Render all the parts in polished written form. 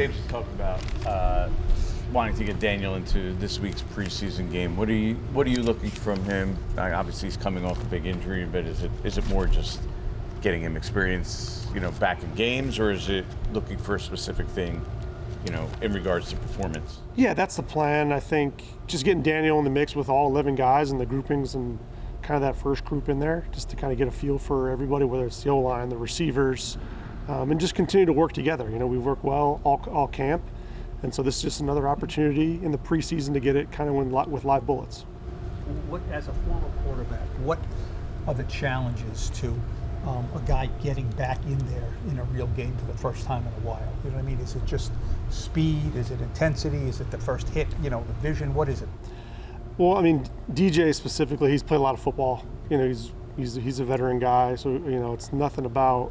Dave just talked about wanting to get Daniel into this week's preseason game. What are you looking from him? Obviously, he's coming off a big injury, but is it more just getting him experience, back in games, or is it looking for a specific thing, in regards to performance? Yeah, that's the plan. I think just getting Daniel in the mix with all 11 guys and the groupings and kind of that first group in there, just to kind of get a feel for everybody, whether it's the O-line, the receivers, and just continue to work together. We've worked well all camp, and so this is just another opportunity in the preseason to get it kind of with live bullets. What, as a former quarterback, what are the challenges to a guy getting back in there in a real game for the first time in a while? You know what I mean? Is it just speed? Is it intensity? Is it the first hit? The vision? What is it? Well, I mean, DJ specifically, he's played a lot of football. He's a veteran guy, so it's nothing about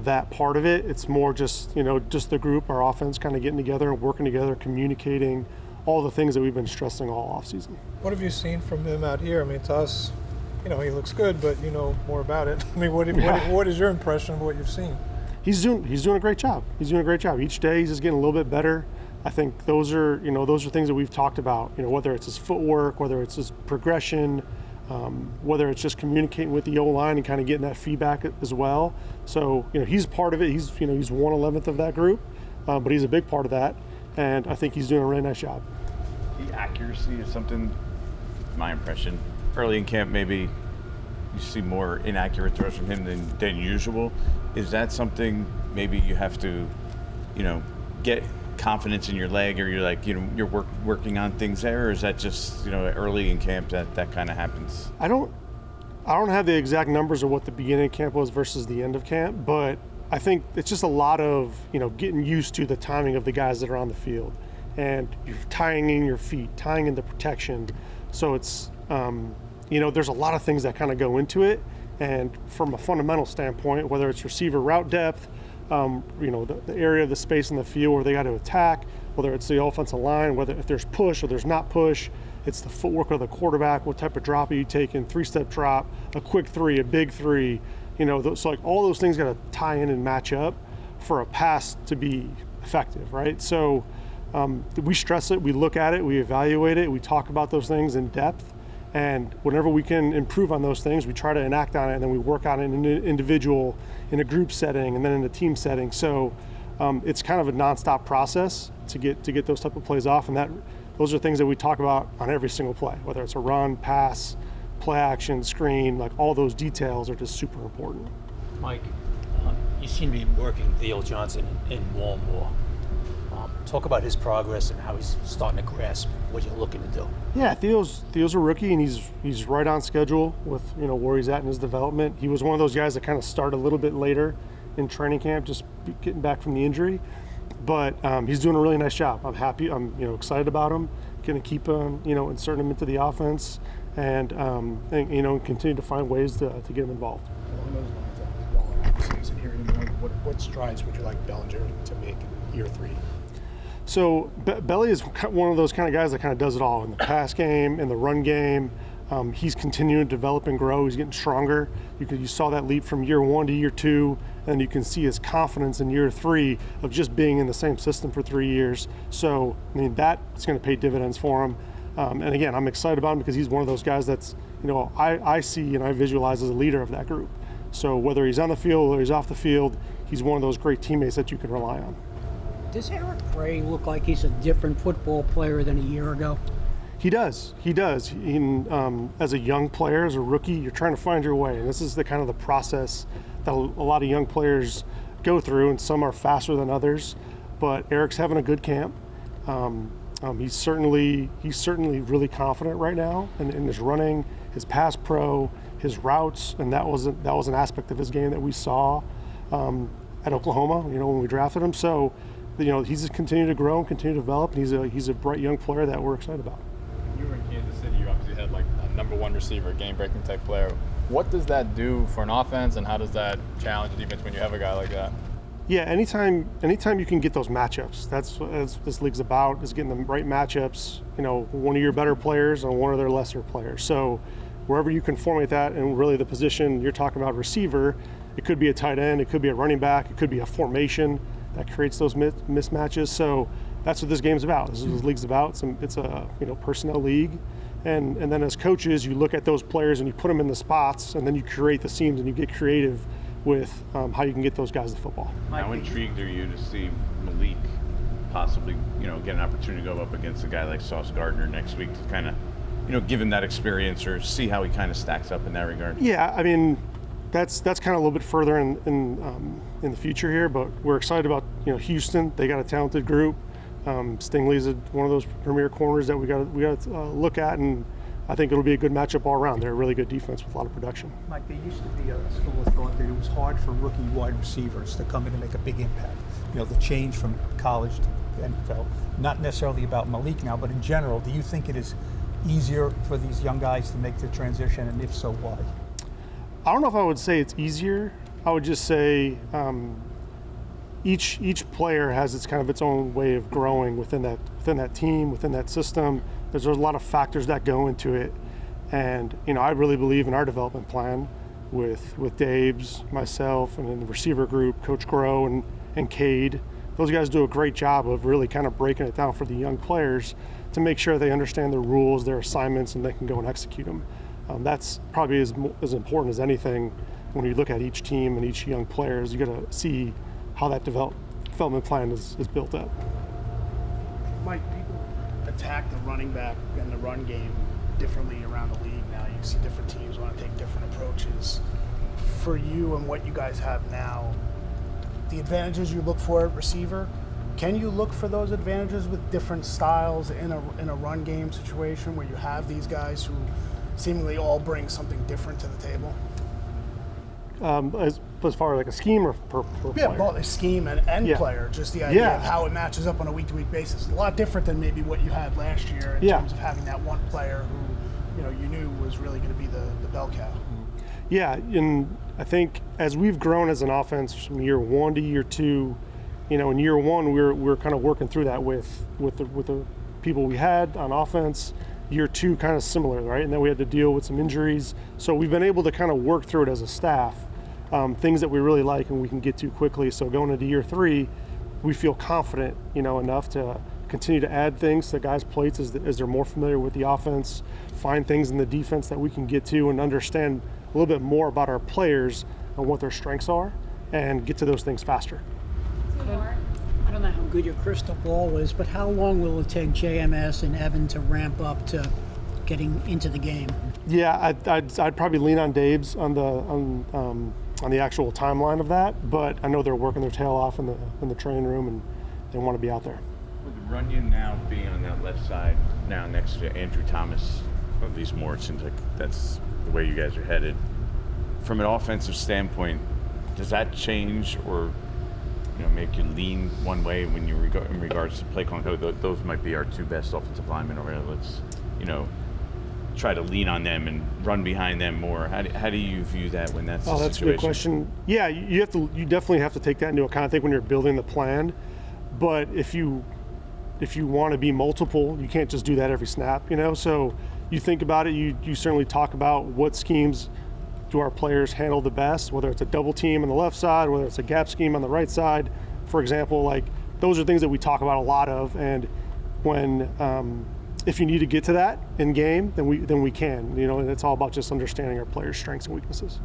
that part of it. It's more just just the group, our offense, kind of getting together and working together, communicating, all the things that we've been stressing all offseason. What have you seen from him out here? I mean, to us, he looks good, but you know more about it. I mean, what is your impression of what you've seen? He's doing a great job. He's doing a great job. Each day he's just getting a little bit better. I think those are things that we've talked about. Whether it's his footwork, whether it's his progression, whether it's just communicating with the O-line and kind of getting that feedback as well. So he's part of it. He's 1/11th of that group, but he's a big part of that, and I think he's doing a really nice job. The accuracy is something, my impression, early in camp maybe you see more inaccurate throws from him than usual. Is that something maybe you have to, get confidence in your leg, or you're working on things there, or is that just early in camp that kind of happens? I don't have the exact numbers of what the beginning of camp was versus the end of camp, but I think it's just a lot of getting used to the timing of the guys that are on the field, and you're tying in your feet, tying in the protection. So it's there's a lot of things that kind of go into it, and from a fundamental standpoint, whether it's receiver route depth, the area of the space in the field where they got to attack, whether it's the offensive line, whether if there's push or there's not push, it's the footwork of the quarterback, what type of drop are you taking, 3-step drop, a quick three, a big three, so all those things got to tie in and match up for a pass to be effective, right? So we stress it, we look at it, we evaluate it, we talk about those things in depth, and whenever we can improve on those things, we try to enact on it, and then we work on it in an individual, in a group setting, and then in a team setting. So it's kind of a nonstop process to get those type of plays off, and those are things that we talk about on every single play, whether it's a run, pass, play action, screen, like all those details are just super important. Mike, you seem to be working Theo Johnson in Walmore. Talk about his progress and how he's starting to grasp what you're looking to do. Yeah, Theo's a rookie, and he's right on schedule with where he's at in his development. He was one of those guys that kind of started a little bit later in training camp, just getting back from the injury. But he's doing a really nice job. I'm happy. I'm excited about him. Going to keep him, inserting him into the offense, and continue to find ways to get him involved. Along those lines, while after season here in Illinois, what strides would you like Bellinger to make in year 3? So Belly is one of those kind of guys that kind of does it all in the pass game, in the run game. He's continuing to develop and grow. He's getting stronger. You saw that leap from year 1 to year 2, and you can see his confidence in year 3 of just being in the same system for 3 years. So that's going to pay dividends for him. And again, I'm excited about him because he's one of those guys that's I see and I visualize as a leader of that group. So whether he's on the field or he's off the field, he's one of those great teammates that you can rely on. Does Eric Gray look like he's a different football player than a year ago? He does. As a young player, as a rookie, you're trying to find your way. And this is the kind of the process that a lot of young players go through, and some are faster than others. But Eric's having a good camp. He's certainly really confident right now in his running, his pass pro, his routes, and that was an aspect of his game that we saw at Oklahoma, when we drafted him. So he's just continued to grow and continue to develop, and he's a bright young player that we're excited about. You were in Kansas City, you obviously had like a number 1 receiver, game-breaking type player. What does that do for an offense, and how does that challenge the defense when you have a guy like that? Yeah, anytime you can get those matchups, that's what this league's about, is getting the right matchups, one of your better players and one of their lesser players. So wherever you can formate that, and really the position you're talking about, receiver, it could be a tight end, it could be a running back, it could be a formation. that creates those mismatches. So that's what this game's about. This is what this league's about. It's a personnel league. And then as coaches, you look at those players and you put them in the spots, and then you create the seams and you get creative with how you can get those guys the football. How intrigued are you to see Malik possibly, get an opportunity to go up against a guy like Sauce Gardner next week to kind of, give him that experience or see how he kind of stacks up in that regard? Yeah, I mean, that's kind of a little bit further in the future here, but we're excited about Houston. They got a talented group. Stingley's one of those premier corners that we got to look at, and I think it'll be a good matchup all around. They're a really good defense with a lot of production. Mike, there used to be a school of thought that it was hard for rookie wide receivers to come in and make a big impact. The change from college to NFL. Not necessarily about Malik now, but in general, do you think it is easier for these young guys to make the transition, and if so, why? I don't know if I would say it's easier. I would just say each player has its own way of growing within that team, within that system. There's a lot of factors that go into it, and I really believe in our development plan with Dave's, myself, and then the receiver group, Coach Groh and Cade. Those guys do a great job of really kind of breaking it down for the young players to make sure they understand the rules, their assignments, and they can go and execute them. That's probably as important as anything when you look at each team and each young player. Is you got to see how that development plan is built up. Mike, people attack the running back and the run game differently around the league now. You see different teams want to take different approaches. For you and what you guys have now, the advantages you look for at receiver, can you look for those advantages with different styles in a run game situation where you have these guys who seemingly all bring something different to the table? As far as like a scheme or per Yeah, player? both a scheme and player, just the idea of how it matches up on a week-to-week basis. A lot different than maybe what you had last year in terms of having that one player who you knew was really going to be the bell cow. Yeah, and I think as we've grown as an offense from year one to year two, in year one we're kind of working through that with the people we had on offense. Year two, kind of similar, right? And then we had to deal with some injuries. So we've been able to kind of work through it as a staff, things that we really like and we can get to quickly. So going into year three, we feel confident, enough to continue to add things to the guys' plates as they're more familiar with the offense, find things in the defense that we can get to and understand a little bit more about our players and what their strengths are and get to those things faster. I don't know how good your crystal ball is, but how long will it take JMS and Evan to ramp up to getting into the game? Yeah, I'd probably lean on Dave's on the actual timeline of that, but I know they're working their tail off in the training room and they want to be out there. With Runyon now being on that left side, now next to Andrew Thomas, at least more, it seems like that's the way you guys are headed. From an offensive standpoint, does that change or make you lean one way when you in regards to play calling? Those might be our two best offensive linemen over there. Let's try to lean on them and run behind them more. How do you view that when that's the situation? That's a good question. Yeah, you definitely have to take that into account, I think, when you're building the plan. But if you want to be multiple, you can't just do that every snap. So you think about it. You certainly talk about what schemes do our players handle the best, whether it's a double team on the left side, whether it's a gap scheme on the right side, for example. Like, those are things that we talk about a lot of, and when if you need to get to that in game, then we can. And it's all about just understanding our players' strengths and weaknesses.